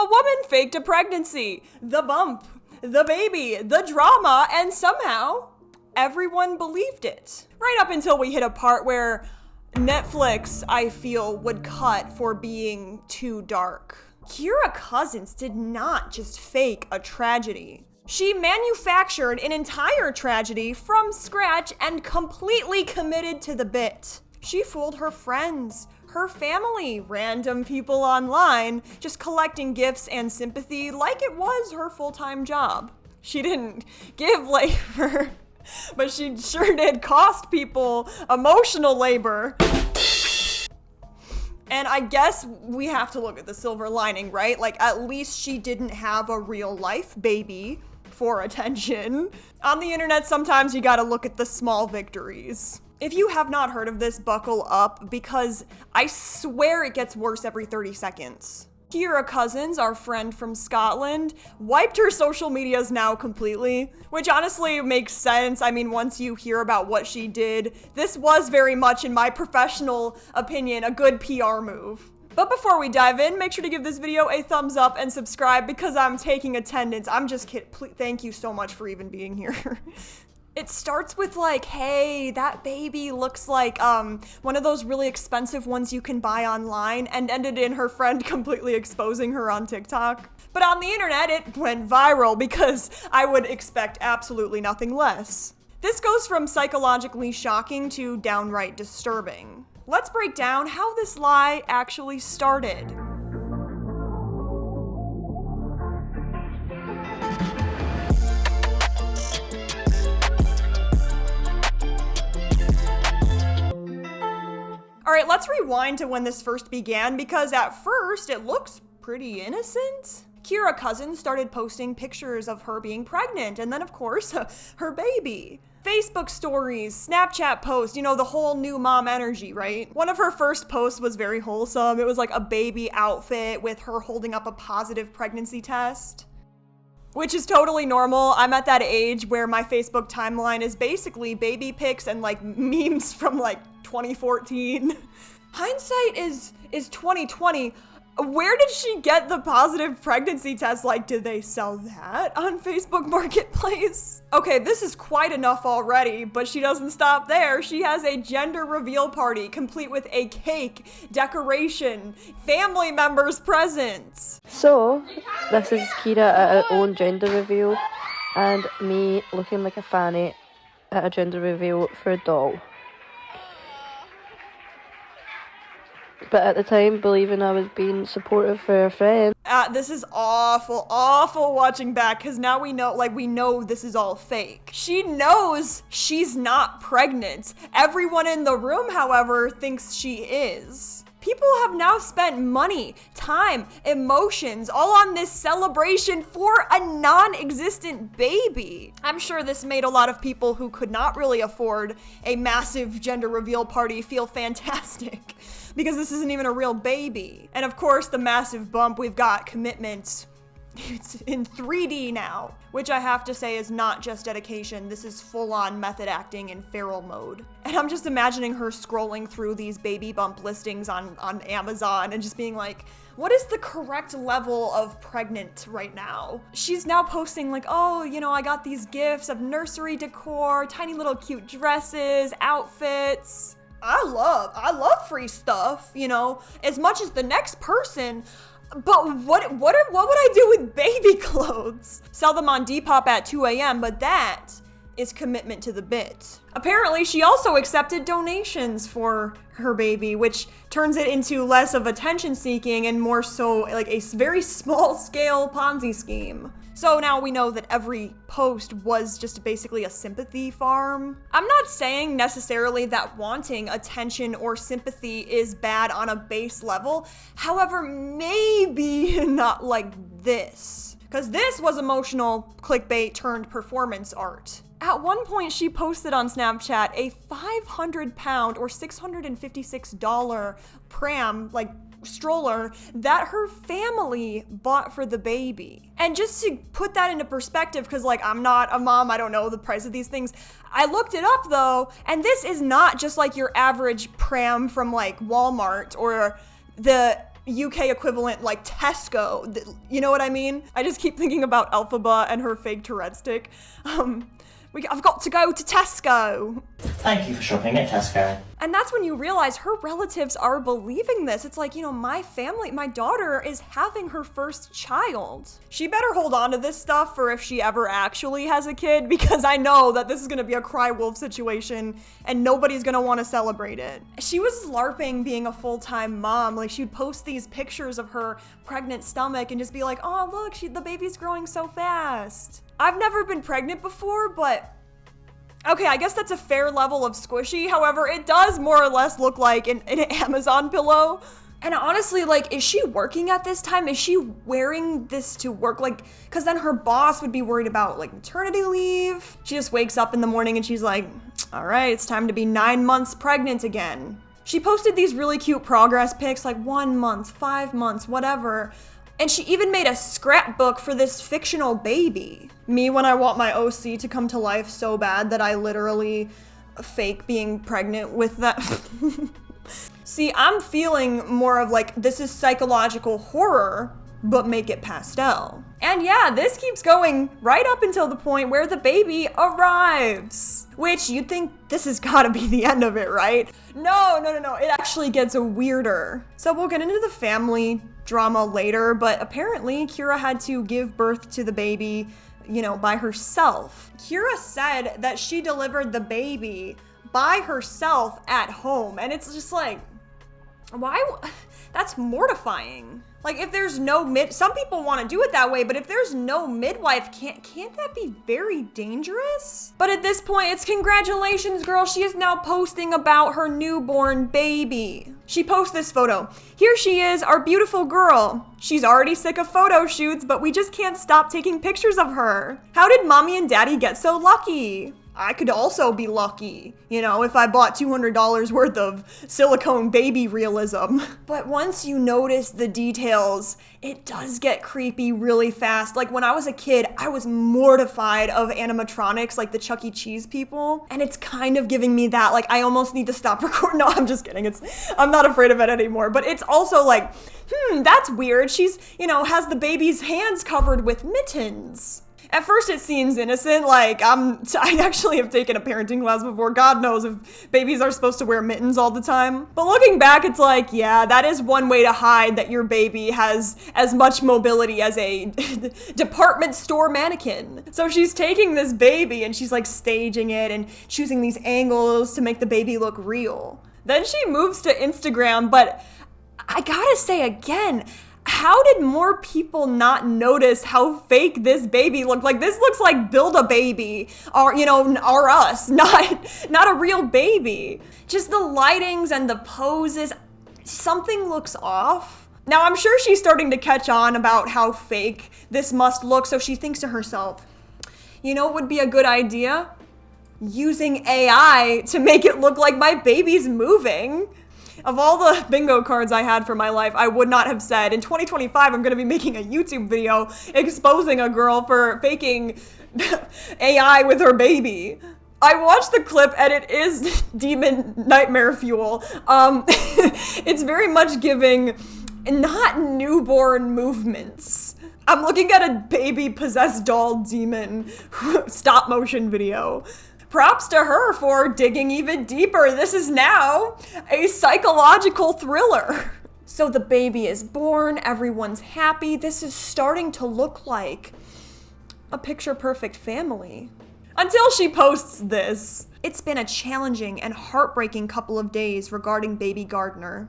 A woman faked a pregnancy, the bump, the baby, the drama, and somehow everyone believed it. Right up until we hit a part where Netflix, I feel, would cut for being too dark. Kira Cousins did not just fake a tragedy. She manufactured an entire tragedy from scratch and completely committed to the bit. She fooled her friends, her family, random people online, just collecting gifts and sympathy like it was her full-time job. She didn't give labor, but she sure did cost people emotional labor. And I guess we have to look at the silver lining, right? Like, at least she didn't have a real life baby for attention. On the internet, sometimes you gotta look at the small victories. If you have not heard of this, buckle up, because I swear it gets worse every 30 seconds. Kira Cousins, our friend from Scotland, wiped her social medias now completely, which honestly makes sense. I mean, once you hear about what she did, this was very much, in my professional opinion, a good PR move. But before we dive in, make sure to give this video a thumbs up and subscribe because I'm taking attendance. I'm just kidding. Thank you so much for even being here. It starts with like, hey, that baby looks like one of those really expensive ones you can buy online, and ended in her friend completely exposing her on TikTok. But on the internet, it went viral because I would expect absolutely nothing less. This goes from psychologically shocking to downright disturbing. Let's break down how this lie actually started. All right, let's rewind to when this first began, because at first it looks pretty innocent. Kira Cousins started posting pictures of her being pregnant, and then of course, her baby. Facebook stories, Snapchat posts, you know, the whole new mom energy, right? One of her first posts was very wholesome. It was like a baby outfit with her holding up a positive pregnancy test, which is totally normal. I'm at that age where my Facebook timeline is basically baby pics and like memes from like 2014. Hindsight is 2020. Where did she get the positive pregnancy test? Like, did they sell that on Facebook Marketplace? Okay, this is quite enough already, but she doesn't stop there. She has a gender reveal party complete with a cake, decoration, family members present. So, this is Kira at her own gender reveal, and me looking like a fanny at a gender reveal for a doll. But at the time, believing I was being supportive for a friend. This is awful watching back, because now we know this is all fake. She knows she's not pregnant. Everyone in the room, however, thinks she is. People have now spent money, time, emotions, all on this celebration for a non-existent baby. I'm sure this made a lot of people who could not really afford a massive gender reveal party feel fantastic, because this isn't even a real baby. And of course, the massive bump, we've got commitment. It's in 3D now, which I have to say is not just dedication. This is full-on method acting in feral mode. And I'm just imagining her scrolling through these baby bump listings on Amazon and just being like, what is the correct level of pregnant right now? She's now posting like, oh, you know, I got these gifts of nursery decor, tiny little cute dresses, outfits. I love free stuff, you know, as much as the next person. But what would I do with baby clothes? Sell them on Depop at 2 a.m., but that is commitment to the bit. Apparently, she also accepted donations for her baby, which turns it into less of attention seeking and more so like a very small scale Ponzi scheme. So now we know that every post was just basically a sympathy farm. I'm not saying necessarily that wanting attention or sympathy is bad on a base level. However, maybe not like this. Because this was emotional clickbait turned performance art. At one point, she posted on Snapchat a 500 pound or $656 pram, like stroller, that her family bought for the baby. And just to put that into perspective, because like I'm not a mom, I don't know the price of these things. I looked it up though, and this is not just like your average pram from like Walmart or the UK equivalent like Tesco. You know what I mean? I just keep thinking about Elphaba and her fake Tourette stick. I've got to go to Tesco. Thank you for shopping at Tesco. And that's when you realize her relatives are believing this. It's like, my family, my daughter is having her first child. She better hold on to this stuff for if she ever actually has a kid, because I know that this is gonna be a cry wolf situation and nobody's gonna wanna celebrate it. She was LARPing being a full-time mom. Like, she'd post these pictures of her pregnant stomach and just be like, oh, look, the baby's growing so fast. I've never been pregnant before, but okay, I guess that's a fair level of squishy. However, it does more or less look like an Amazon pillow. And honestly, like, is she working at this time? Is she wearing this to work? Like, because then her boss would be worried about, like, maternity leave. She just wakes up in the morning and she's like, all right, it's time to be 9 months pregnant again. She posted these really cute progress pics, like 1 month, 5 months, whatever. And she even made a scrapbook for this fictional baby. Me, when I want my OC to come to life so bad that I literally fake being pregnant with that. See, I'm feeling more of like, this is psychological horror, but make it pastel. And yeah, this keeps going right up until the point where the baby arrives. Which you'd think this has gotta be the end of it, right? No. It actually gets weirder. So we'll get into the family drama later, but apparently Kira had to give birth to the baby, by herself. Kira said that she delivered the baby by herself at home, and it's just like, why? That's mortifying. Like, if there's no some people want to do it that way, but if there's no midwife, can't that be very dangerous? But at this point, it's congratulations, girl. She is now posting about her newborn baby. She posts this photo. Here she is, our beautiful girl. She's already sick of photo shoots, but we just can't stop taking pictures of her. How did mommy and daddy get so lucky? I could also be lucky, if I bought $200 worth of silicone baby realism. But once you notice the details, it does get creepy really fast. Like, when I was a kid, I was mortified of animatronics, like the Chuck E. Cheese people. And it's kind of giving me that, like, I almost need to stop recording. No, I'm just kidding. I'm not afraid of it anymore. But it's also like, that's weird. She's, has the baby's hands covered with mittens. At first it seems innocent, like I actually have taken a parenting class before. God knows if babies are supposed to wear mittens all the time. But looking back, it's like, yeah, that is one way to hide that your baby has as much mobility as a department store mannequin. So she's taking this baby and she's like staging it and choosing these angles to make the baby look real. Then she moves to Instagram, but I gotta say again, how did more people not notice how fake this baby looked? Like, this looks like Build-A-Baby, or us, not a real baby. Just the lightings and the poses, something looks off. Now, I'm sure she's starting to catch on about how fake this must look, so she thinks to herself, what would be a good idea? Using AI to make it look like my baby's moving. Of all the bingo cards I had for my life, I would not have said, in 2025, I'm going to be making a YouTube video exposing a girl for faking AI with her baby. I watched the clip and it is demon nightmare fuel. It's very much giving not newborn movements. I'm looking at a baby possessed doll demon stop motion video. Props to her for digging even deeper. This is now a psychological thriller. So the baby is born, everyone's happy. This is starting to look like a picture-perfect family. Until she posts this. It's been a challenging and heartbreaking couple of days regarding baby Gardner.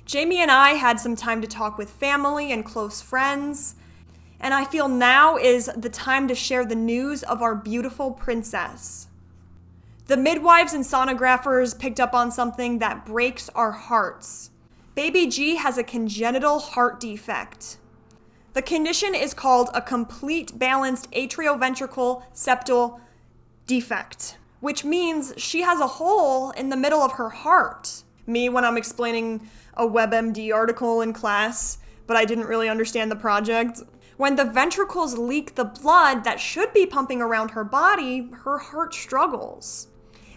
Jamie and I had some time to talk with family and close friends, and I feel now is the time to share the news of our beautiful princess. The midwives and sonographers picked up on something that breaks our hearts. Baby G has a congenital heart defect. The condition is called a complete balanced atrioventricular septal defect, which means she has a hole in the middle of her heart. Me, when I'm explaining a WebMD article in class, but I didn't really understand the project. When the ventricles leak the blood that should be pumping around her body, her heart struggles.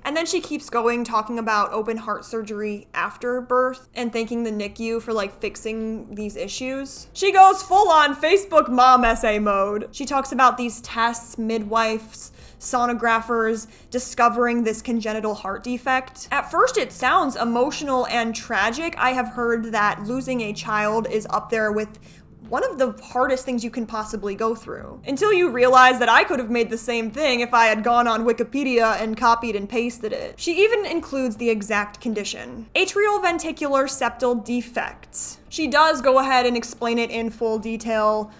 And then she keeps going, talking about open heart surgery after birth and thanking the NICU for like fixing these issues. She goes full on Facebook mom essay mode. She talks about these tests, midwives, sonographers discovering this congenital heart defect. At first it sounds emotional and tragic. I have heard that losing a child is up there with one of the hardest things you can possibly go through. Until you realize that I could have made the same thing if I had gone on Wikipedia and copied and pasted it. She even includes the exact condition: atrioventricular septal defect. She does go ahead and explain it in full detail,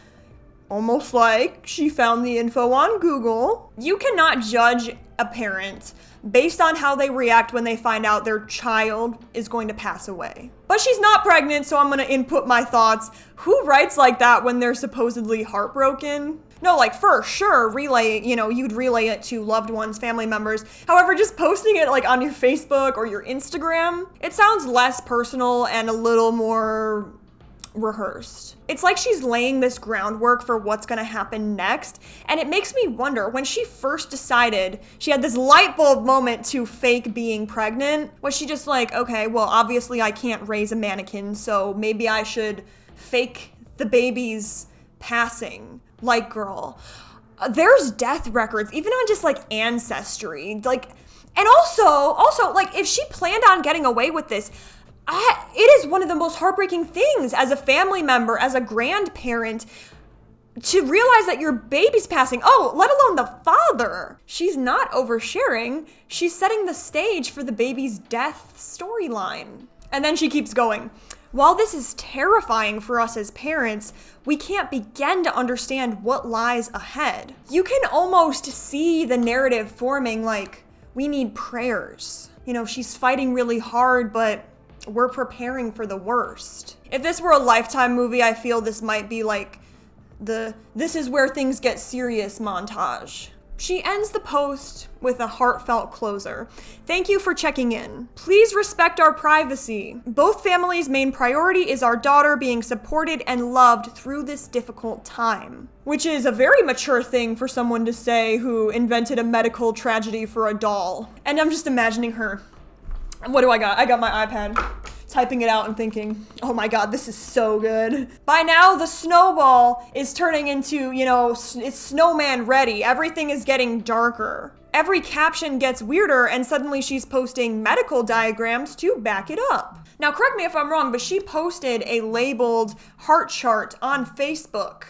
almost like she found the info on Google. You cannot judge a parent based on how they react when they find out their child is going to pass away. But she's not pregnant, so I'm gonna input my thoughts. Who writes like that when they're supposedly heartbroken? No, like for sure, you'd relay it to loved ones, family members. However, just posting it like on your Facebook or your Instagram, it sounds less personal and a little more rehearsed. It's like she's laying this groundwork for what's gonna happen next, and it makes me wonder, when she first decided, she had this light bulb moment to fake being pregnant, was she just like, okay, well obviously I can't raise a mannequin, so maybe I should fake the baby's passing? Like, girl, there's death records, even on just like Ancestry, like, and also like if she planned on getting away with this, it is one of the most heartbreaking things as a family member, as a grandparent, to realize that your baby's passing. Oh, let alone the father. She's not oversharing. She's setting the stage for the baby's death storyline. And then she keeps going. While this is terrifying for us as parents, we can't begin to understand what lies ahead. You can almost see the narrative forming like, we need prayers. You know, she's fighting really hard, but we're preparing for the worst. If this were a Lifetime movie, I feel this might be like the "this is where things get serious" montage. She ends the post with a heartfelt closer. Thank you for checking in. Please respect our privacy. Both families' main priority is our daughter being supported and loved through this difficult time. Which is a very mature thing for someone to say who invented a medical tragedy for a doll. And I'm just imagining her. What do I got? I got my iPad, typing it out and thinking, oh my god, this is so good. By now, the snowball is turning into, it's snowman ready. Everything is getting darker. Every caption gets weirder, and suddenly she's posting medical diagrams to back it up. Now, correct me if I'm wrong, but she posted a labeled heart chart on Facebook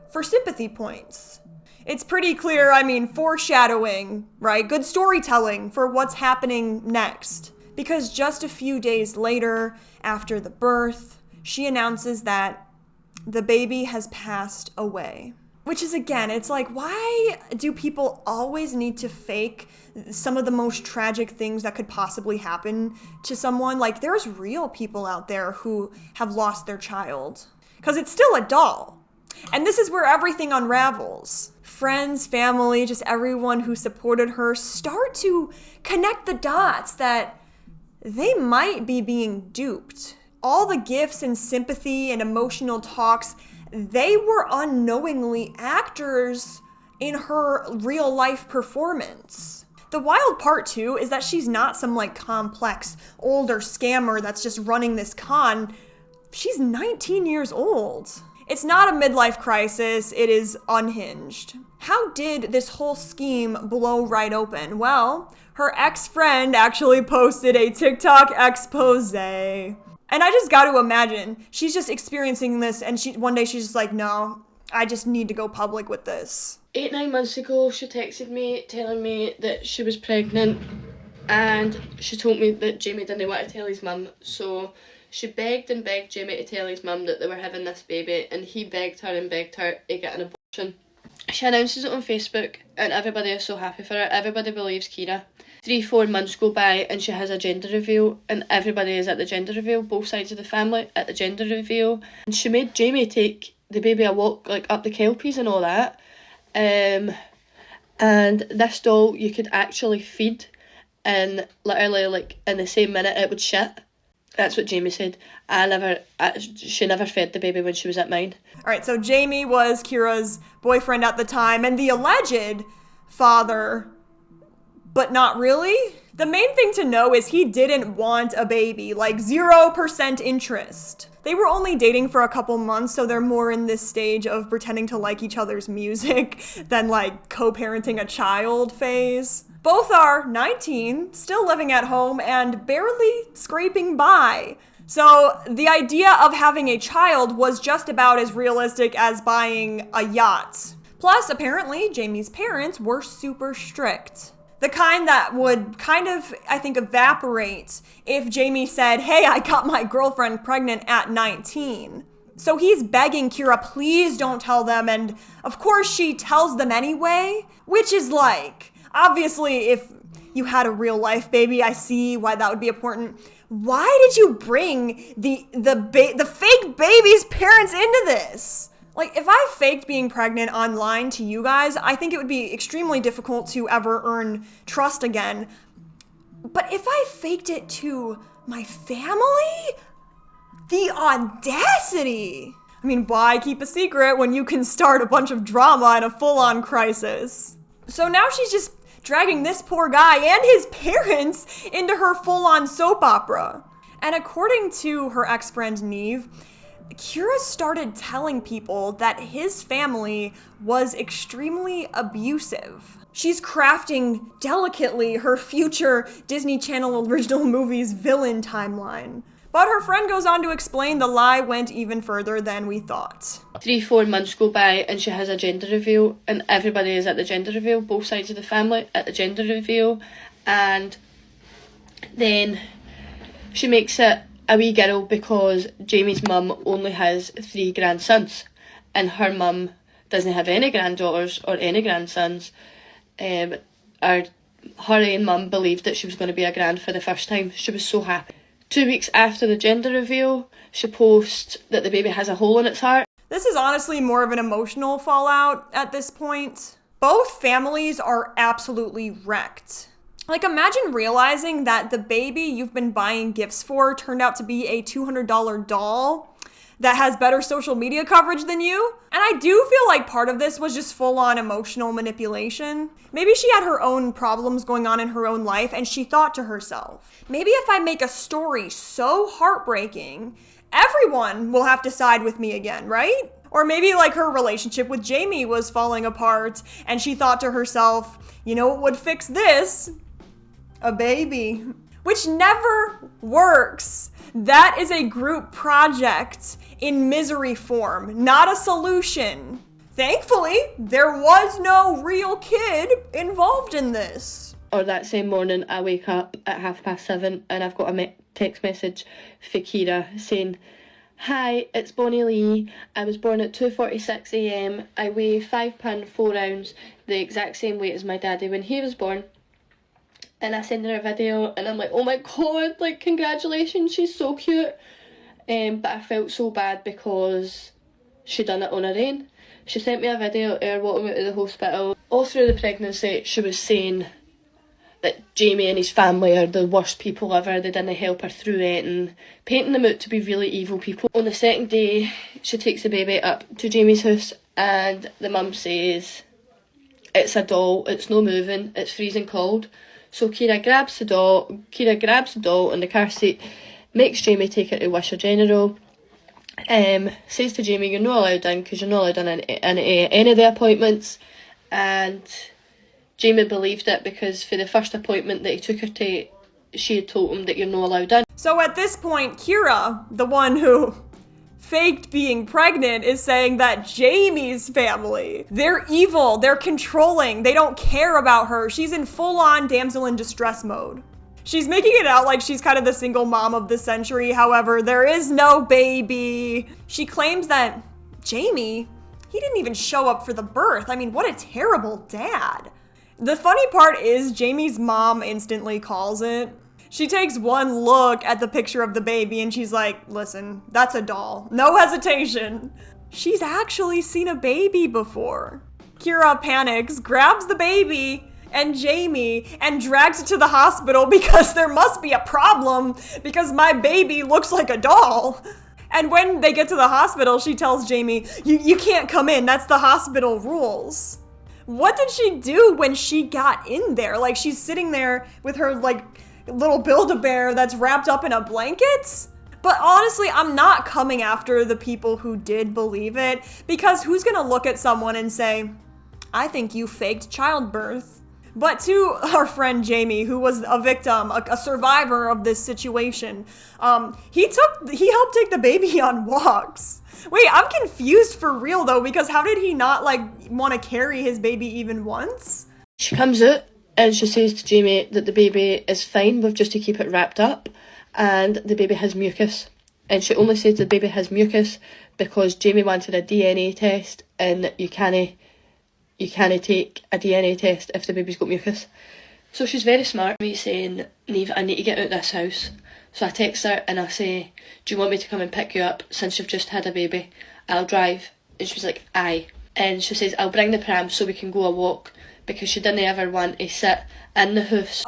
for sympathy points. It's pretty clear, foreshadowing, right? Good storytelling for what's happening next. Because just a few days later, after the birth, she announces that the baby has passed away. Which is, again, it's like, why do people always need to fake some of the most tragic things that could possibly happen to someone? Like, there's real people out there who have lost their child. Because it's still a doll. And this is where everything unravels. Friends, family, just everyone who supported her start to connect the dots that they might be being duped. All the gifts and sympathy and emotional talks, they were unknowingly actors in her real life performance. The wild part too is that she's not some complex older scammer that's just running this con. She's 19 years old. It's not a midlife crisis, it is unhinged. How did this whole scheme blow right open? Well, her ex-friend actually posted a TikTok expose. And I just got to imagine, she's just experiencing this and one day she's just like, no, I just need to go public with this. 8-9 months ago, she texted me telling me that she was pregnant, and she told me that Jamie didn't want to tell his mum, so she begged and begged Jamie to tell his mum that they were having this baby, and he begged her to get an abortion. She announces it on Facebook, and everybody is so happy for her. Everybody believes Kira. 3-4 months go by and she has a gender reveal, and everybody is at the gender reveal, both sides of the family at the gender reveal. And she made Jamie take the baby a walk up the kelpies and all that. And this doll you could actually feed, and literally in the same minute it would shit. That's what Jamie said. She never fed the baby when she was at mine. All right, so Jamie was Kira's boyfriend at the time and the alleged father, but not really. The main thing to know is he didn't want a baby, like 0% interest. They were only dating for a couple months, so they're more in this stage of pretending to like each other's music than like co-parenting a child phase. Both are 19, still living at home, and barely scraping by. So the idea of having a child was just about as realistic as buying a yacht. Plus, apparently, Jamie's parents were super strict. The kind that would kind of, I think, evaporate if Jamie said, hey, I got my girlfriend pregnant at 19. So he's begging Kira, please don't tell them. And of course she tells them anyway, which is like, obviously, if you had a real life baby, I see why that would be important. Why did you bring the fake baby's parents into this? Like, if I faked being pregnant online to you guys, I think it would be extremely difficult to ever earn trust again. But if I faked it to my family? The audacity! I mean, why keep a secret when you can start a bunch of drama and a full-on crisis? So now she's just dragging this poor guy and his parents into her full-on soap opera. And according to her ex-friend Neve, Kira started telling people that his family was extremely abusive. She's crafting delicately her future Disney Channel original movies villain timeline. But her friend goes on to explain the lie went even further than we thought. 3-4 months go by and she has a gender reveal, and everybody is at the gender reveal, both sides of the family at the gender reveal, and then she makes it a wee girl because Jamie's mum only has 3 grandsons and her mum doesn't have any granddaughters or any grandsons. Her own mum believed that she was going to be a grand for the first time. She was so happy. 2 weeks after the gender reveal, she posts that the baby has a hole in its heart. This is honestly more of an emotional fallout at this point. Both families are absolutely wrecked. Like, imagine realizing that the baby you've been buying gifts for turned out to be a $200 doll that has better social media coverage than you. And I do feel like part of this was just full-on emotional manipulation. Maybe she had her own problems going on in her own life and she thought to herself, maybe if I make a story so heartbreaking, everyone will have to side with me again, right? Or maybe like her relationship with Jamie was falling apart and she thought to herself, you know what would fix this? A baby. Which never works. That is a group project in misery form, not a solution. Thankfully, there was no real kid involved in this. Or that same morning, I wake up at 7:30 and I've got a text message for Kira saying, "Hi, it's Bonnie Lee. I was born at 2:46 a.m. I weigh 5 pound 4 ounce, the exact same weight as my daddy when he was born." And I send her a video and I'm like, oh my god, like, congratulations, she's so cute. But I felt so bad because she done it on her own. She sent me a video of her walking out of the hospital. All through the pregnancy, she was saying that Jamie and his family are the worst people ever. They didn't help her through it and painting them out to be really evil people. On the second day, she takes the baby up to Jamie's house and the mum says, it's a doll, it's no moving, it's freezing cold. So Kira grabs the doll in the car seat, makes Jamie take her to Wisher General, says to Jamie, you're not allowed in because you're not allowed in any of the appointments, and Jamie believed it because for the first appointment that he took her to, she had told him that you're not allowed in. So at this point, Kira, the one who faked being pregnant, is saying that Jamie's family, they're evil, they're controlling, they don't care about her. She's in full-on damsel in distress mode. She's making it out like she's kind of the single mom of the century. However, there is no baby. She claims that Jamie, he didn't even show up for the birth. I mean, what a terrible dad. The funny part is Jamie's mom instantly calls it. She takes one look at the picture of the baby and she's like, listen, that's a doll. No hesitation. She's actually seen a baby before. Kira panics, grabs the baby and Jamie and drags it to the hospital because there must be a problem because my baby looks like a doll. And when they get to the hospital, she tells Jamie, you can't come in. That's the hospital rules. What did she do when she got in there? Like, she's sitting there with her, like, little Build-A-Bear that's wrapped up in a blanket. But honestly, I'm not coming after the people who did believe it, because who's gonna look at someone and say, I think you faked childbirth? But to our friend Jamie, who was a victim, a survivor of this situation, he helped take the baby on walks. Wait, I'm confused for real though, because how did he not like want to carry his baby even once? She comes out and she says to Jamie that the baby is fine with just to keep it wrapped up, and the baby has mucus. And she only says the baby has mucus because Jamie wanted a DNA test, and you can't take a DNA test if the baby's got mucus. So she's very smart. Me saying, Niamh, I need to get out of this house. So I text her and I say, do you want me to come and pick you up since you've just had a baby? I'll drive. And she's like, aye. And she says, I'll bring the pram so we can go a walk, because she didn't ever want to sit in the house.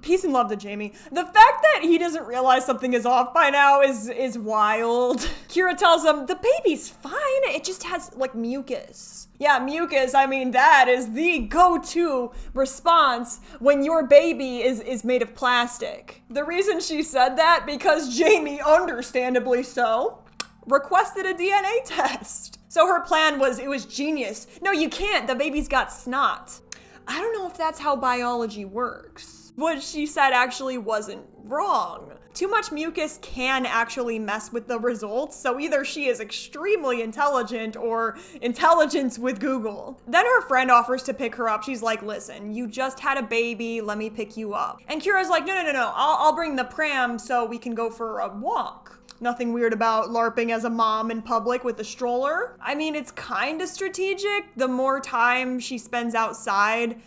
Peace and love to Jamie. The fact that he doesn't realize something is off by now is wild. Kira tells him, the baby's fine, it just has, like, mucus. Yeah, mucus, I mean, that is the go-to response when your baby is made of plastic. The reason she said that, because Jamie, understandably so, requested a DNA test. So her plan was genius. No, you can't, the baby's got snot. I don't know if that's how biology works. What she said actually wasn't wrong. Too much mucus can actually mess with the results, so either she is extremely intelligent or intelligence with Google. Then her friend offers to pick her up. She's like, listen, you just had a baby, let me pick you up. And Kira's like, no, I'll bring the pram so we can go for a walk. Nothing weird about LARPing as a mom in public with a stroller. I mean, it's kind of strategic. The more time she spends outside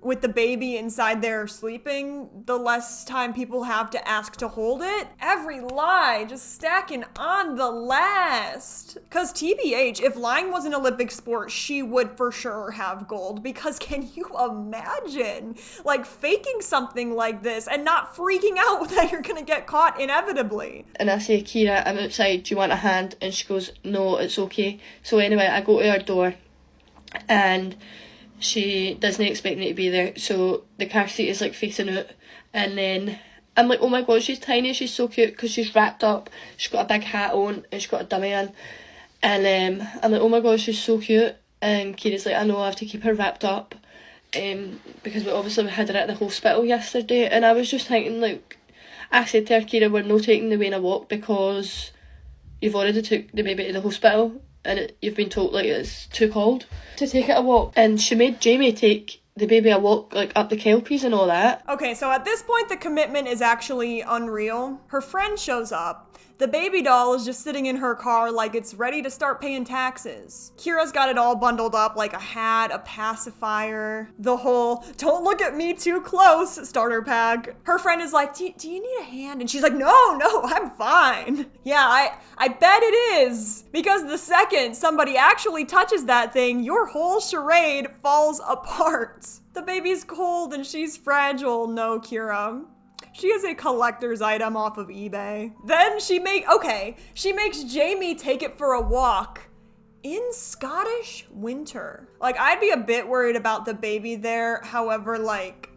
with the baby inside there sleeping, the less time people have to ask to hold it. Every lie just stacking on the last. Cause TBH, if lying was an Olympic sport, she would for sure have gold, because can you imagine like faking something like this and not freaking out that you're gonna get caught inevitably? And I say, Kira, I'm outside, do you want a hand? And she goes, no, it's okay. So anyway, I go to her door and she doesn't expect me to be there, so the car seat is like facing out, and then I'm like, oh my god, she's tiny, she's so cute, because she's wrapped up, she's got a big hat on, and she's got a dummy on, and I'm like, oh my god, she's so cute, and Kira's like, I know, I have to keep her wrapped up, because we had her at the hospital yesterday, and I was just thinking, like, I said to her, Kira, we're not taking the way on a walk, because you've already took the baby to the hospital, and you've been told like it's too cold to take it a walk. And she made Jamie take the baby a walk like up the Kelpies and all that. Okay, so at this point the commitment is actually unreal. Her friend shows up. The baby doll is just sitting in her car like it's ready to start paying taxes. Kira's got it all bundled up like a hat, a pacifier, the whole don't look at me too close starter pack. Her friend is like, do you need a hand? And she's like, no, I'm fine. Yeah, I bet it is. Because the second somebody actually touches that thing, your whole charade falls apart. The baby's cold and she's fragile. No, Kira. She is a collector's item off of eBay. Then she makes Jamie take it for a walk in Scottish winter. Like, I'd be a bit worried about the baby there. However, like,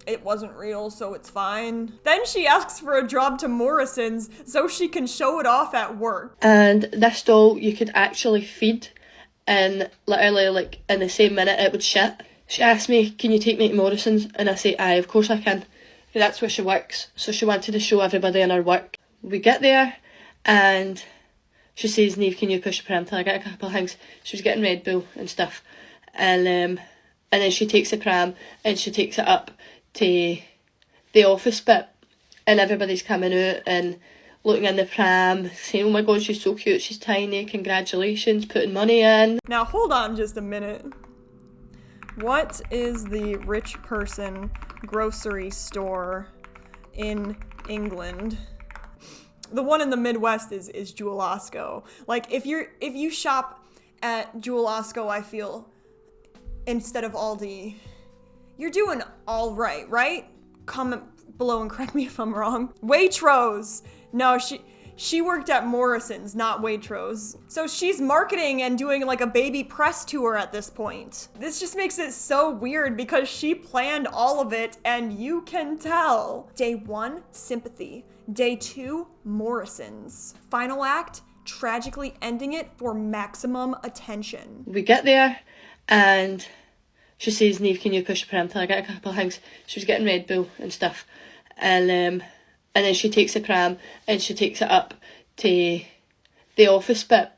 it wasn't real, so it's fine. Then she asks for a job to Morrison's so she can show it off at work. And this doll you could actually feed, and literally like in the same minute it would shit. She asked me, can you take me to Morrison's? And I say, aye, of course I can. That's where she works, so she wanted to show everybody in her work. We get there, and she says, Niamh, can you push the pram till I get a couple of things? She was getting Red Bull and stuff, and then she takes the pram and she takes it up to the office bit, and everybody's coming out and looking in the pram, saying, oh my god, she's so cute, she's tiny, congratulations, putting money in. Now hold on just a minute. What is the rich person grocery store in England? The one in the Midwest is Jewel-Osco. Like, if you shop at Jewel-Osco, I feel, instead of Aldi, you're doing all right? Comment below and correct me if I'm wrong. Waitrose. No, She worked at Morrison's, not Waitrose. So she's marketing and doing like a baby press tour at this point. This just makes it so weird because she planned all of it and you can tell. Day 1, sympathy. Day 2, Morrison's. Final act, tragically ending it for maximum attention. We get there and she says, Niamh, can you push the pram till I get a couple of things? She was getting Red Bull and stuff. And then she takes the pram and she takes it up to the office bit,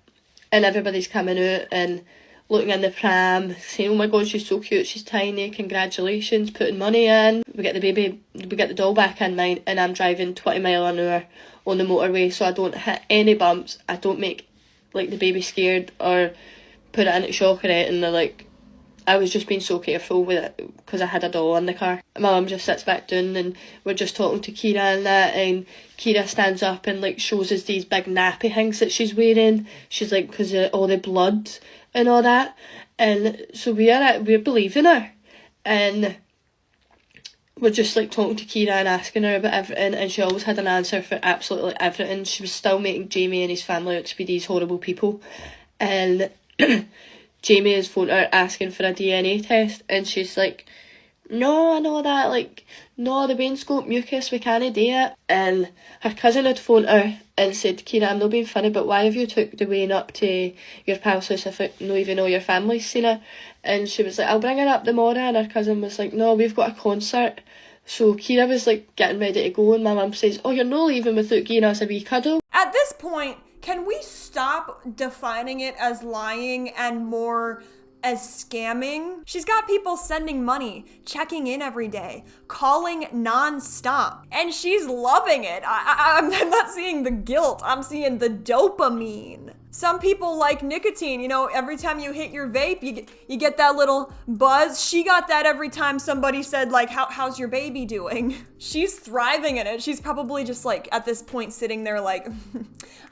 and everybody's coming out and looking in the pram, saying, oh my god, she's so cute, she's tiny, congratulations, putting money in. We get the doll back in mine, and I'm driving 20 mile an hour on the motorway, so I don't hit any bumps, I don't make like the baby scared or put it into shock or anything. Like, I was just being so careful with it because I had a doll in the car. My mum just sits back down and we're just talking to Kira and that, and Kira stands up and like shows us these big nappy things that she's wearing. She's like, because of all the blood and all that. And so we're believing her, and we're just like talking to Kira and asking her about everything, and she always had an answer for absolutely everything. She was still making Jamie and his family out to be these horrible people, and Jamie is phoning her asking for a DNA test, and she's like, no, I know that, like, no, the wainscot mucus, we can't do it. And her cousin had phoned her and said, Kira, I'm not being funny, but why have you took the Wayne up to your pal's house if not even all your family's seen her? And she was like, I'll bring her up tomorrow. And her cousin was like, no, we've got a concert. So Kira was like getting ready to go, and my mum says, oh, you're not leaving without giving us a wee cuddle? At this point, can we stop defining it as lying and more as scamming? She's got people sending money, checking in every day, calling non-stop, and she's loving it. I'm not seeing the guilt, I'm seeing the dopamine. Some people like nicotine, you know, every time you hit your vape, you get that little buzz. She got that every time somebody said, like, how's your baby doing? She's thriving in it. She's probably just like, at this point, sitting there like,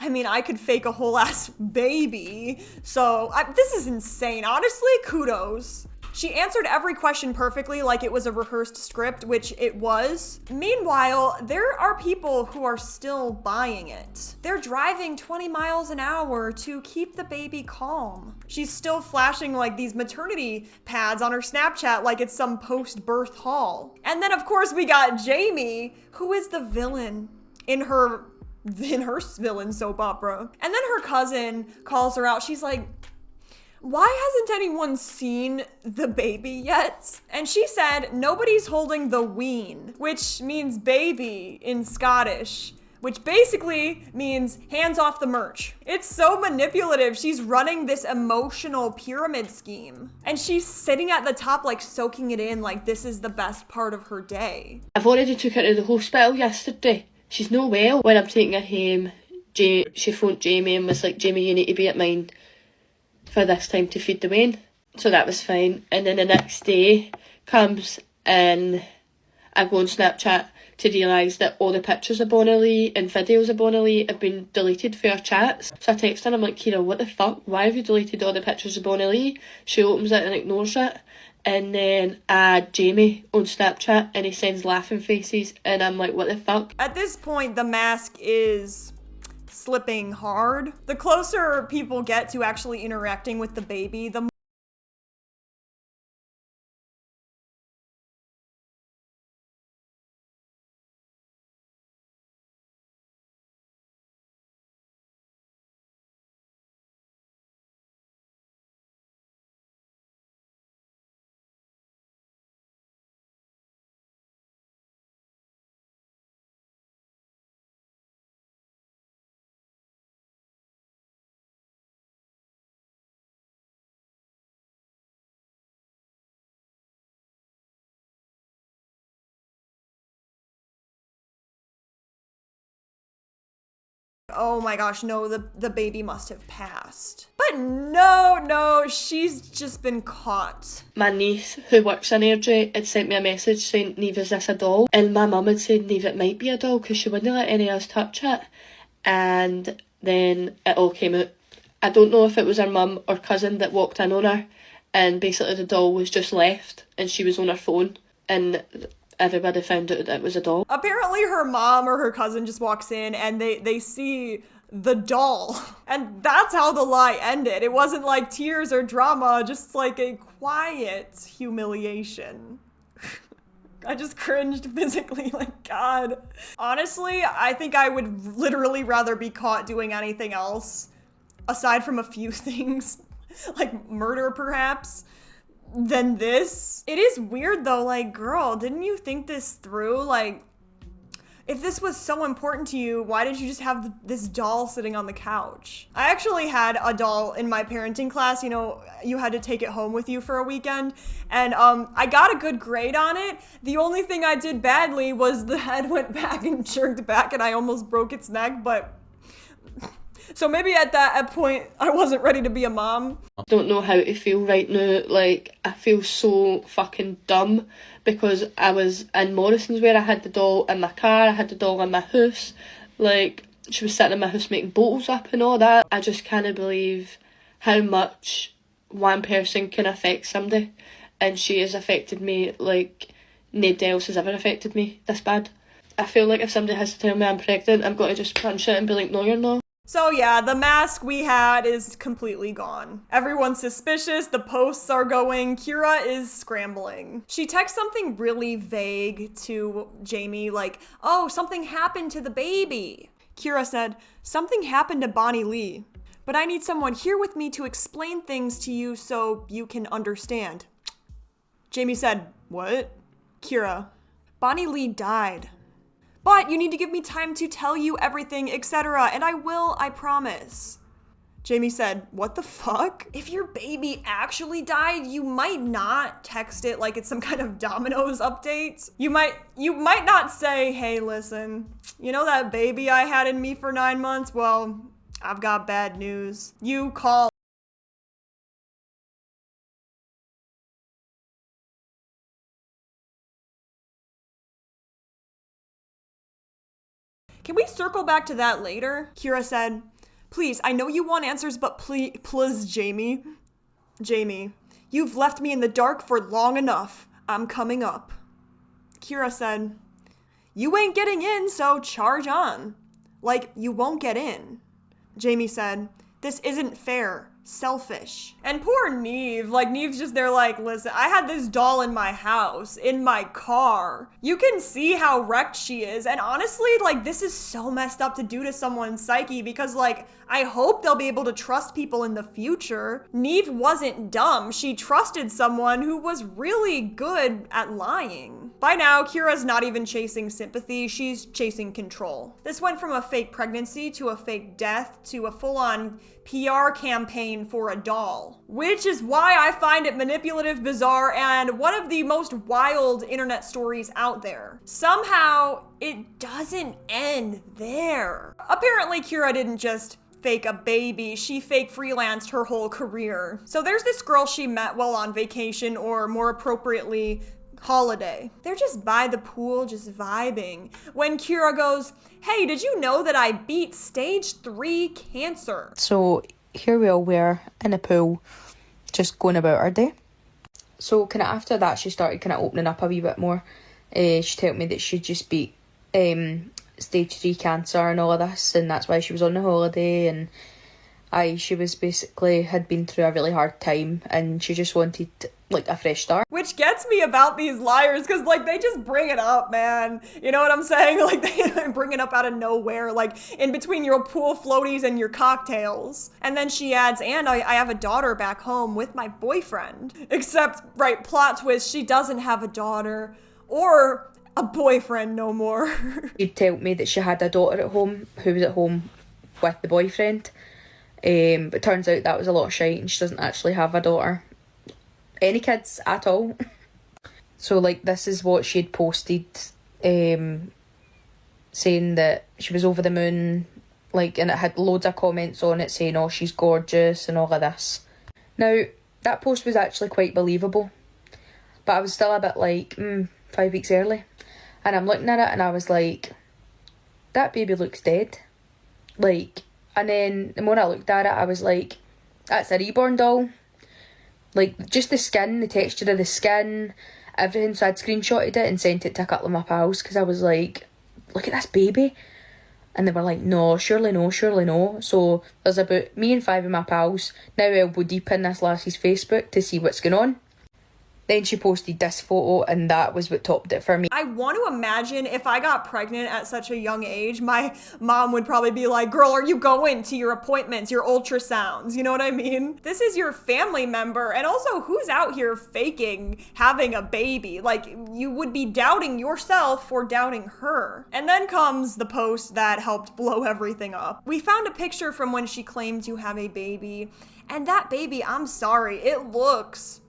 I mean, I could fake a whole ass baby. So this is insane. Honestly, kudos. She answered every question perfectly like it was a rehearsed script, which it was. Meanwhile, there are people who are still buying it. They're driving 20 miles an hour to keep the baby calm. She's still flashing like these maternity pads on her Snapchat like it's some post-birth haul. And then of course we got Jamie, who is the villain in her villain soap opera. And then her cousin calls her out. She's like, why hasn't anyone seen the baby yet? And she said, nobody's holding the ween, which means baby in Scottish, which basically means hands off the merch. It's so manipulative. She's running this emotional pyramid scheme. And she's sitting at the top, like soaking it in, like this is the best part of her day. I've already took her to the hospital yesterday. She's no well. When I'm taking her home, she phoned Jamie and was like, Jamie, you need to be at mine for this time to feed the Wayne. So that was fine. And then the next day comes and I go on Snapchat to realise that all the pictures of Bonnie Lee and videos of Bonnie Lee have been deleted for our chats. So I text her and I'm like, Kira, what the fuck? Why have you deleted all the pictures of Bonnie Lee? She opens it and ignores it. And then I add Jamie on Snapchat and he sends laughing faces and I'm like, what the fuck? At this point, the mask is slipping hard. The closer people get to actually interacting with the baby, the more oh my gosh, no, the baby must have passed. But no, she's just been caught. My niece, who works in Airdrie, had sent me a message saying, Niamh, is this a doll? And my mum had said, Niamh, it might be a doll because she wouldn't let any of us touch it. And then it all came out. I don't know if it was her mum or cousin that walked in on her, and basically the doll was just left and she was on her phone. And everybody found out that it was a doll. Apparently her mom or her cousin just walks in and they see the doll. And that's how the lie ended. It wasn't like tears or drama, just like a quiet humiliation. I just cringed physically, like, God. Honestly, I think I would literally rather be caught doing anything else, aside from a few things, like murder perhaps, than this. It is weird though, like, girl, didn't you think this through? Like, if this was so important to you, why did you just have this doll sitting on the couch? I actually had a doll in my parenting class. You know, you had to take it home with you for a weekend. And I got a good grade on it. The only thing I did badly was the head went back and jerked back and I almost broke its neck. But so maybe at that point, I wasn't ready to be a mom. I don't know how to feel right now. Like, I feel so fucking dumb because I was in Morrison's where I had the doll in my car, I had the doll in my house. Like, she was sitting in my house making bottles up and all that. I just can't believe how much one person can affect somebody. And she has affected me like nobody else has ever affected me this bad. I feel like if somebody has to tell me I'm pregnant, I'm going to just punch it and be like, no, you're not. So yeah, the mask we had is completely gone. Everyone's suspicious, the posts are going, Kira is scrambling. She texts something really vague to Jamie, like, oh, something happened to the baby. Kira said, something happened to Bonnie Lee, but I need someone here with me to explain things to you so you can understand. Jamie said, what? Kira, Bonnie Lee died. But you need to give me time to tell you everything, etc. And I will, I promise. Jamie said, what the fuck? If your baby actually died, you might not text it like it's some kind of Domino's update. You might not say, hey, listen, you know that baby I had in me for 9 months? Well, I've got bad news. You call. Can we circle back to that later? Kira said, please, I know you want answers, but please, Jamie. Jamie, you've left me in the dark for long enough. I'm coming up. Kira said, you ain't getting in, so charge on. Like, you won't get in. Jamie said, this isn't fair. Selfish. And poor Neve, like Neve's just there like, listen, I had this doll in my house, in my car. You can see how wrecked she is. And honestly, like, this is so messed up to do to someone's psyche because, like, I hope they'll be able to trust people in the future. Neve wasn't dumb. She trusted someone who was really good at lying. By now, Kira's not even chasing sympathy, she's chasing control. This went from a fake pregnancy to a fake death to a full-on PR campaign for a doll. Which is why I find it manipulative, bizarre, and one of the most wild internet stories out there. Somehow, it doesn't end there. Apparently, Kira didn't just fake a baby, she fake freelanced her whole career. So there's this girl she met while on vacation, or more appropriately, holiday. They're just by the pool, just vibing, when Kira goes, hey, did you know that I beat stage 3 cancer? So here we all were in a pool, just going about our day. So kind of after that, she started kind of opening up a wee bit more. She told me that she just beat stage 3 cancer and all of this, and that's why she was on the holiday, and she was basically had been through a really hard time and she just wanted like a fresh start. Which gets me about these liars, because like they just bring it up, man. You know what I'm saying? Like they bring it up out of nowhere, like in between your pool floaties and your cocktails. And then she adds, and I have a daughter back home with my boyfriend. Except, right, plot twist, she doesn't have a daughter or a boyfriend no more. She'd told me that she had a daughter at home who was at home with the boyfriend. But turns out that was a lot of shite and she doesn't actually have a daughter. Any kids at all. So like this is what she'd posted, saying that she was over the moon, like, and it had loads of comments on it saying, oh, she's gorgeous and all of this. Now that post was actually quite believable, but I was still a bit like 5 weeks early, and I'm looking at it and I was like, that baby looks dead, like. And then the more I looked at it, I was like, that's a reborn doll. Like, just the skin, the texture of the skin, everything. So I'd screenshotted it and sent it to a couple of my pals because I was like, look at this baby. And they were like, no, surely no, surely no. So there's about me and 5 of my pals now elbow deep in this lassie's Facebook to see what's going on. Then she posted this photo and that was what topped it for me. I want to imagine if I got pregnant at such a young age, my mom would probably be like, girl, are you going to your appointments, your ultrasounds? You know what I mean? This is your family member. And also, who's out here faking having a baby? Like, you would be doubting yourself for doubting her. And then comes the post that helped blow everything up. We found a picture from when she claimed to have a baby. And that baby, I'm sorry, it looks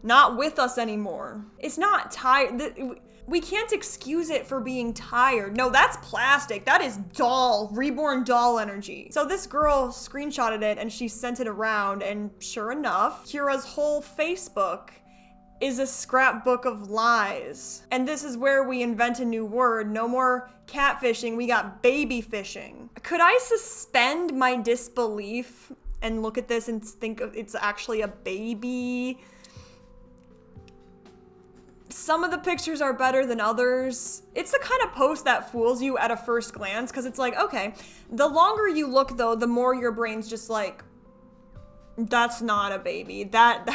not with us anymore. It's not tired. We can't excuse it for being tired. No, that's plastic. That is doll, reborn doll energy. So this girl screenshotted it and she sent it around, and sure enough, Kira's whole Facebook is a scrapbook of lies. And this is where we invent a new word. No more catfishing, we got baby fishing. Could I suspend my disbelief and look at this and think of it's actually a baby? Some of the pictures are better than others. It's the kind of post that fools you at a first glance because it's like, okay, the longer you look though, the more your brain's just like, that's not a baby. That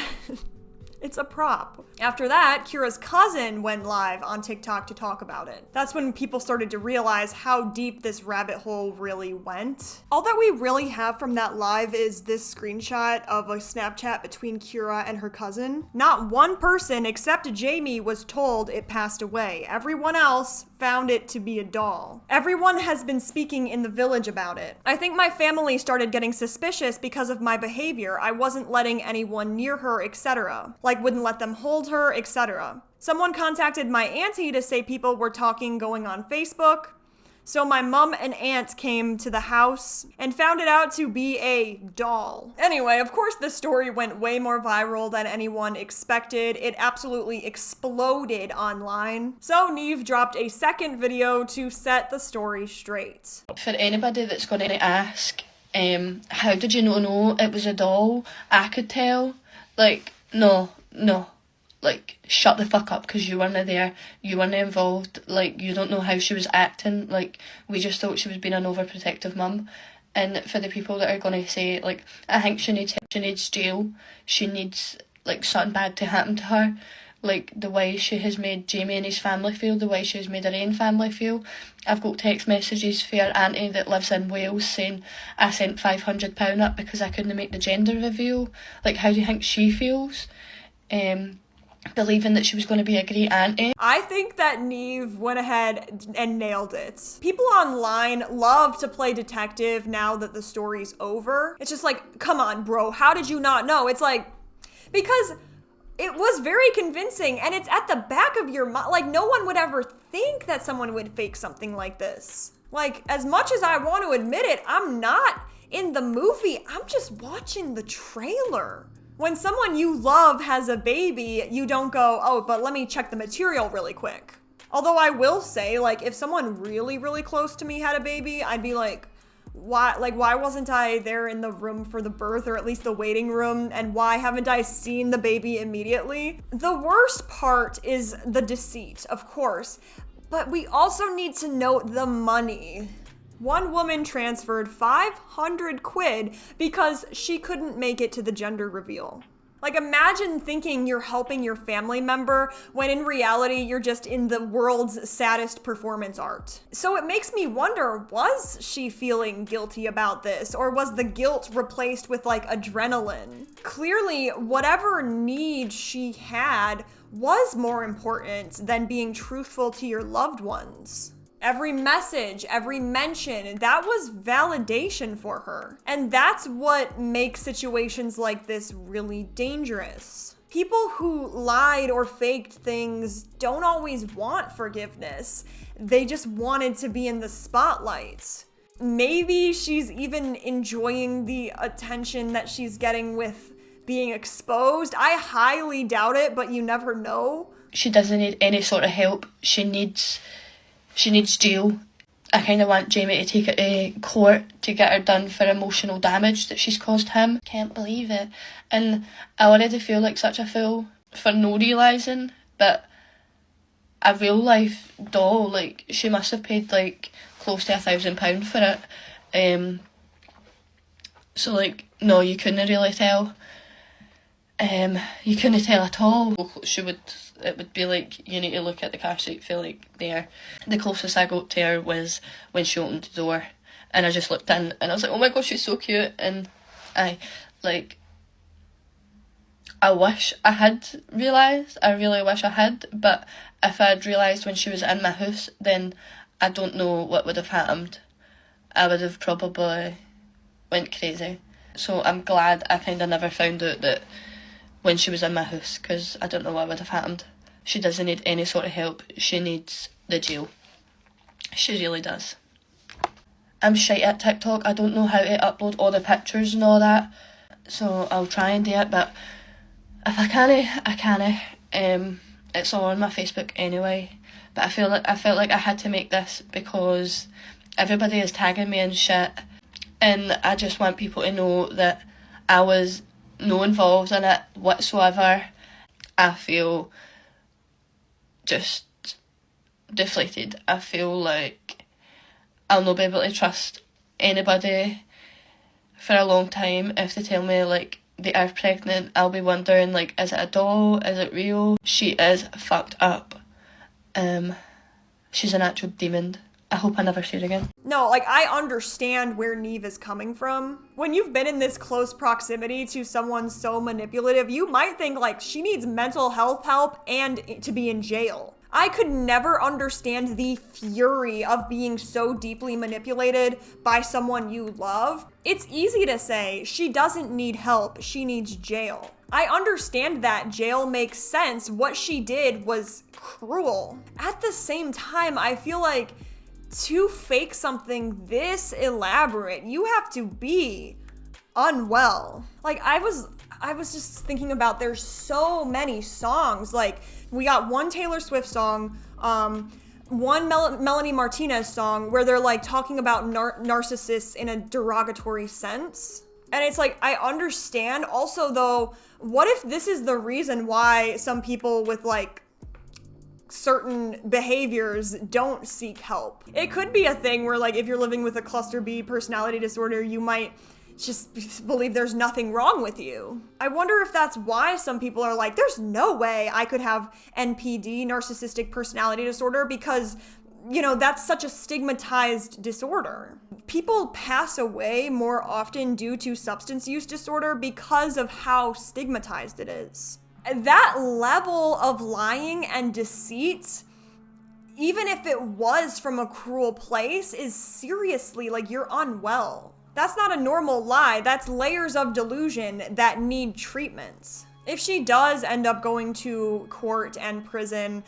it's a prop. After that, Kira's cousin went live on TikTok to talk about it. That's when people started to realize how deep this rabbit hole really went. All that we really have from that live is this screenshot of a Snapchat between Kira and her cousin. Not one person except Jamie was told it passed away. Everyone else found it to be a doll. Everyone has been speaking in the village about it. I think my family started getting suspicious because of my behavior. I wasn't letting anyone near her, etc. Like wouldn't let them hold her, etc. Someone contacted my auntie to say people were talking going on Facebook. So my mom and aunt came to the house and found it out to be a doll. Anyway, of course this story went way more viral than anyone expected. It absolutely exploded online. So Neve dropped a second video to set the story straight. For anybody that's going to ask, how did you know it was a doll? I could tell. Like, no. Like, shut the fuck up because you weren't there. You weren't involved. Like, you don't know how she was acting. Like, we just thought she was being an overprotective mum. And for the people that are going to say, like, I think she needs jail. She needs, like, something bad to happen to her. Like, the way she has made Jamie and his family feel, the way she has made her own family feel. I've got text messages for her auntie that lives in Wales saying, I sent £500 up because I couldn't make the gender reveal. Like, how do you think she feels? Believing that she was going to be a great auntie. I think that Neve went ahead and nailed it. People online love to play detective now that the story's over. It's just like, come on, bro, how did you not know? It's like, because it was very convincing and it's at the back of your mind. Like, no one would ever think that someone would fake something like this. Like, as much as I want to admit it, I'm not in the movie. I'm just watching the trailer. When someone you love has a baby, you don't go, oh, but let me check the material really quick. Although I will say, like, if someone really, really close to me had a baby, I'd be like, why wasn't I there in the room for the birth, or at least the waiting room, and why haven't I seen the baby immediately? The worst part is the deceit, of course, but we also need to note the money. One woman transferred 500 quid because she couldn't make it to the gender reveal. Like, imagine thinking you're helping your family member when in reality you're just in the world's saddest performance art. So it makes me wonder, was she feeling guilty about this, or was the guilt replaced with like adrenaline? Clearly, whatever need she had was more important than being truthful to your loved ones. Every message, every mention, that was validation for her. And that's what makes situations like this really dangerous. People who lied or faked things don't always want forgiveness. They just wanted to be in the spotlight. Maybe she's even enjoying the attention that she's getting with being exposed. I highly doubt it, but you never know. She doesn't need any sort of help. She needs jail. I kind of want Jamie to take it to court to get her done for emotional damage that she's caused him. Can't believe it. And I already feel like such a fool for no realising, but a real life doll, like, she must have paid, like, close to £1,000 for it. So, like, no, you couldn't really tell. You couldn't tell at all. It would be like, you need to look at the car seat, feel like there. The closest I got to her was when she opened the door, and I just looked in, and I was like, oh my gosh, she's so cute. And I wish I had realised, I really wish I had, but if I'd realised when she was in my house, then I don't know what would have happened. I would have probably went crazy. So I'm glad I kind of never found out that when she was in my house, because I don't know what would have happened. She doesn't need any sort of help. She needs the jail. She really does. I'm shite at TikTok. I don't know how to upload all the pictures and all that, so I'll try and do it, but if I can't, I can't. It's all on my Facebook anyway, but I felt like I had to make this because everybody is tagging me and shit, and I just want people to know that I was no involved in it whatsoever. I feel just deflated. I feel like I'll not be able to trust anybody for a long time. If they tell me, like, they are pregnant, I'll be wondering, like, is it a doll? Is it real? She is fucked up. She's an actual demon. I hope I never see her again. No, like, I understand where Neve is coming from. When you've been in this close proximity to someone so manipulative, you might think, like, she needs mental health help and to be in jail. I could never understand the fury of being so deeply manipulated by someone you love. It's easy to say, she doesn't need help, she needs jail. I understand that jail makes sense. What she did was cruel. At the same time, I feel like to fake something this elaborate, you have to be unwell. Like, I was just thinking about, there's so many songs. Like, we got one Taylor Swift song, one Melanie Martinez song where they're like talking about narcissists in a derogatory sense. And it's like, I understand. Also though, what if this is the reason why some people with like certain behaviors don't seek help? It could be a thing where, like, if you're living with a cluster B personality disorder, you might just believe there's nothing wrong with you. I wonder if that's why some people are like, there's no way I could have NPD, narcissistic personality disorder, because, you know, that's such a stigmatized disorder. People pass away more often due to substance use disorder because of how stigmatized it is. That level of lying and deceit, even if it was from a cruel place, is seriously, like, you're unwell. That's not a normal lie. That's layers of delusion that need treatments. If she does end up going to court and prison,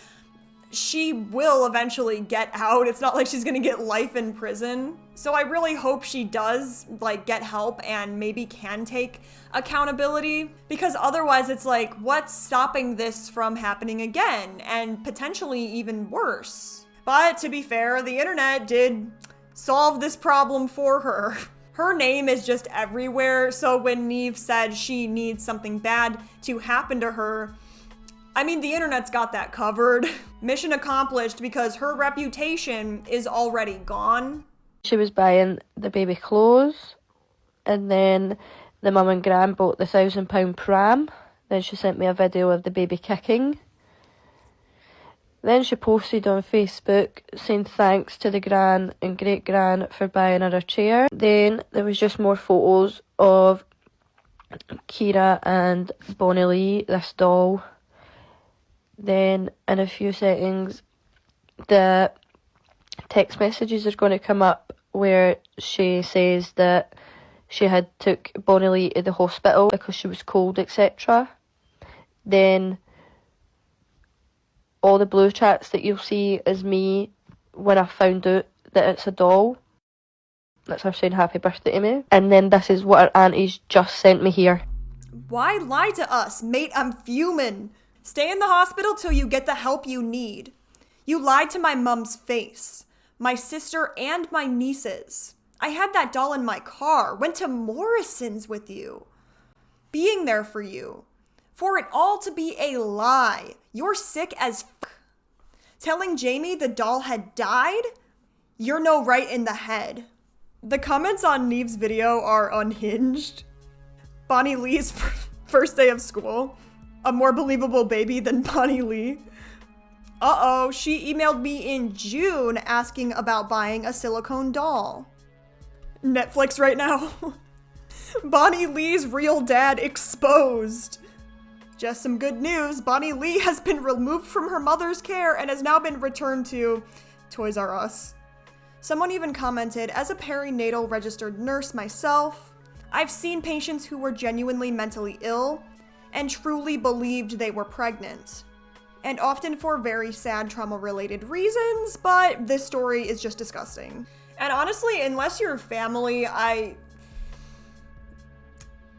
she will eventually get out. It's not like she's gonna get life in prison. So I really hope she does, like, get help and maybe can take accountability, because otherwise it's like, what's stopping this from happening again, and potentially even worse? But to be fair, the internet did solve this problem for her. Her name is just everywhere, so when Neve said she needs something bad to happen to her, I mean, the internet's got that covered. Mission accomplished, because her reputation is already gone. She was buying the baby clothes, and then the mum and gran bought the £1,000 pram. Then she sent me a video of the baby kicking. Then she posted on Facebook saying thanks to the gran and great gran for buying her a chair. Then there was just more photos of Kira and Bonnie Lee, this doll. Then in a few settings, the text messages are going to come up where she says that she had took Bonnie Lee to the hospital because she was cold, etc. Then all the blue chats that you'll see is me when I found out that it's a doll. That's her saying happy birthday to me. And then this is what her aunties just sent me here. Why lie to us? Mate, I'm fuming. Stay in the hospital till you get the help you need. You lied to my mum's face, my sister, and my nieces. I had that doll in my car, went to Morrison's with you, being there for you, For it all to be a lie. You're sick as f. Telling Jamie the doll had died? You're no right in the head. The comments on Neve's video are unhinged. Bonnie Lee's first day of school. A more believable baby than Bonnie Lee. Uh-oh, she emailed me in June asking about buying a silicone doll. Netflix right now. Bonnie Lee's real dad exposed. Just some good news, Bonnie Lee has been removed from her mother's care and has now been returned to Toys R Us. Someone even commented, as a perinatal registered nurse myself, I've seen patients who were genuinely mentally ill and truly believed they were pregnant. And often for very sad trauma-related reasons, but this story is just disgusting. And honestly, unless you're family, I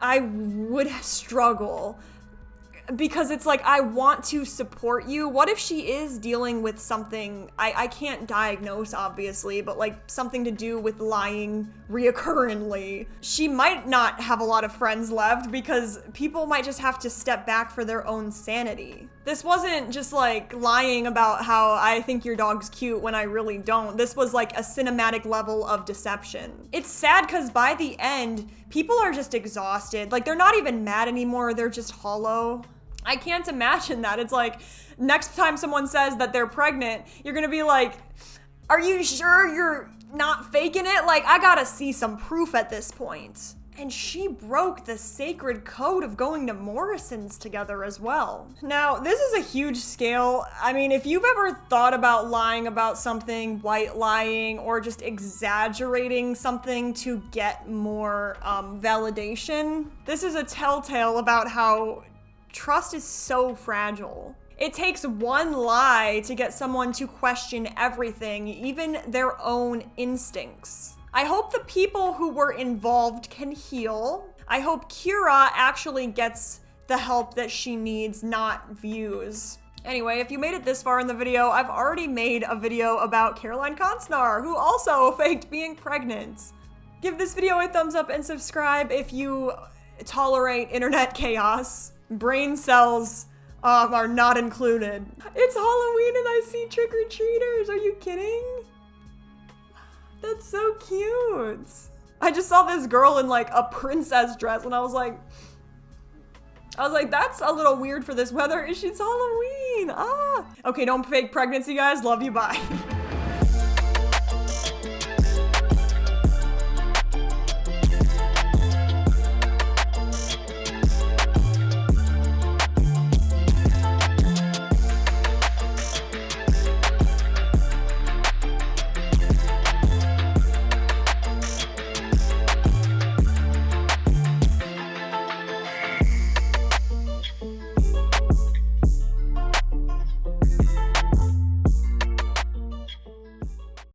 would struggle. Because it's like, I want to support you. What if she is dealing with something, I can't diagnose obviously, but like something to do with lying reoccurrently. She might not have a lot of friends left because people might just have to step back for their own sanity. This wasn't just like lying about how I think your dog's cute when I really don't. This was like a cinematic level of deception. It's sad because by the end, people are just exhausted. Like they're not even mad anymore, they're just hollow. I can't imagine that. It's like, next time someone says that they're pregnant, you're gonna be like, are you sure you're not faking it? Like, I gotta see some proof at this point. And she broke the sacred code of going to Morrison's together as well. Now, this is a huge scale. I mean, if you've ever thought about lying about something, white lying, or just exaggerating something to get more validation, this is a telltale about how trust is so fragile. It takes one lie to get someone to question everything, even their own instincts. I hope the people who were involved can heal. I hope Kira actually gets the help that she needs, not views. Anyway, if you made it this far in the video, I've already made a video about Caroline Konsnar, who also faked being pregnant. Give this video a thumbs up and subscribe if you tolerate internet chaos. Brain cells are not included. It's Halloween and I see trick-or-treaters. Are you kidding? That's so cute. I just saw this girl in like a princess dress and I was like, that's a little weird for this weather. It's Halloween. Ah. Okay, don't fake pregnancy, guys. Love you. Bye.